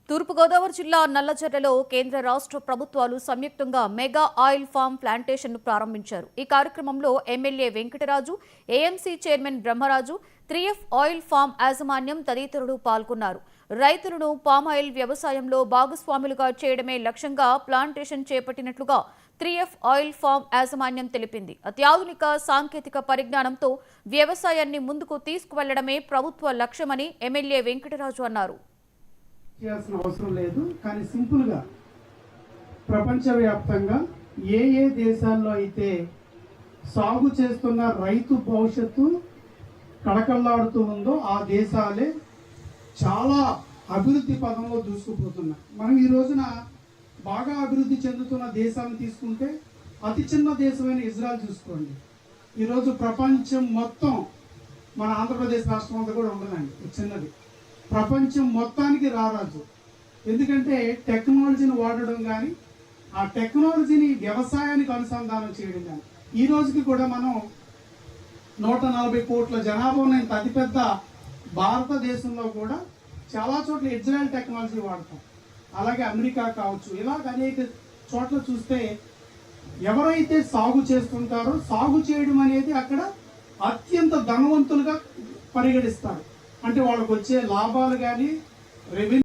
తూర్పుగోదావరి జిల్లా నల్లజర్లలో కేంద్ర రాష్ట్ర ప్రభుత్వాలు సంయుక్తంగా మెగా ఆయిల్ ఫామ్ ప్లాంటేషన్ను ప్రారంభించారు. ఈ కార్యక్రమంలో MLA Venkataraju, AMC chairman Brahmaraju, 3F oil palm యాజమాన్యం తదితరులు పాల్గొన్నారు. రైతులను పామాయిల్ వ్యవసాయంలో భాగస్వాములుగా చేయడమే లక్ష్యంగా ప్లాంటేషన్ చేపట్టినట్లుగా 3F ఆయిల్ ఫామ్ యాజమాన్యం తెలిపింది. అత్యాధునిక సాంకేతిక పరిజ్ఞానంతో వ్యవసాయాన్ని ముందుకు తీసుకువెళ్లడమే ప్రభుత్వ లక్ష్యమని ఎమ్మెల్యే వెంకటరాజు అన్నారు. చేయాల్సిన అవసరం లేదు. కానీ సింపుల్గా ప్రపంచవ్యాప్తంగా ఏ దేశాల్లో అయితే సాగు చేస్తున్న రైతు భవిష్యత్తు కళకళలాడుతూ ఉందో ఆ దేశాలే చాలా అభివృద్ధి పదంలో దూసుకుపోతున్నాయి. మనం ఈ రోజున బాగా అభివృద్ధి చెందుతున్న దేశాలను తీసుకుంటే అతి చిన్న దేశమైన ఇజ్రాయెల్ చూసుకోండి. ఈరోజు ప్రపంచం మొత్తం మన ఆంధ్రప్రదేశ్ రాష్ట్రం అంతా కూడా ఉండదండి, చిన్నది. ప్రపంచం మొత్తానికి రారాజు. ఎందుకంటే టెక్నాలజీని వాడడం కానీ ఆ టెక్నాలజీని వ్యవసాయానికి అనుసంధానం చేయడం కానీ ఈ రోజుకి కూడా మనం 140 కోట్ల జనాభా ఉన్న ఇంత అతిపెద్ద భారతదేశంలో కూడా చాలా చోట్ల ఇజ్రాయెల్ టెక్నాలజీ వాడతాం. అలాగే అమెరికా కావచ్చు, ఇలాగ అనేక చోట్ల చూస్తే ఎవరైతే సాగు చేస్తుంటారో సాగు చేయడం అనేది అక్కడ అత్యంత ధనవంతులుగా పరిగణిస్తారు. అంటే వాళ్ళకు వచ్చే లాభాలు కానీ రెవెన్యూ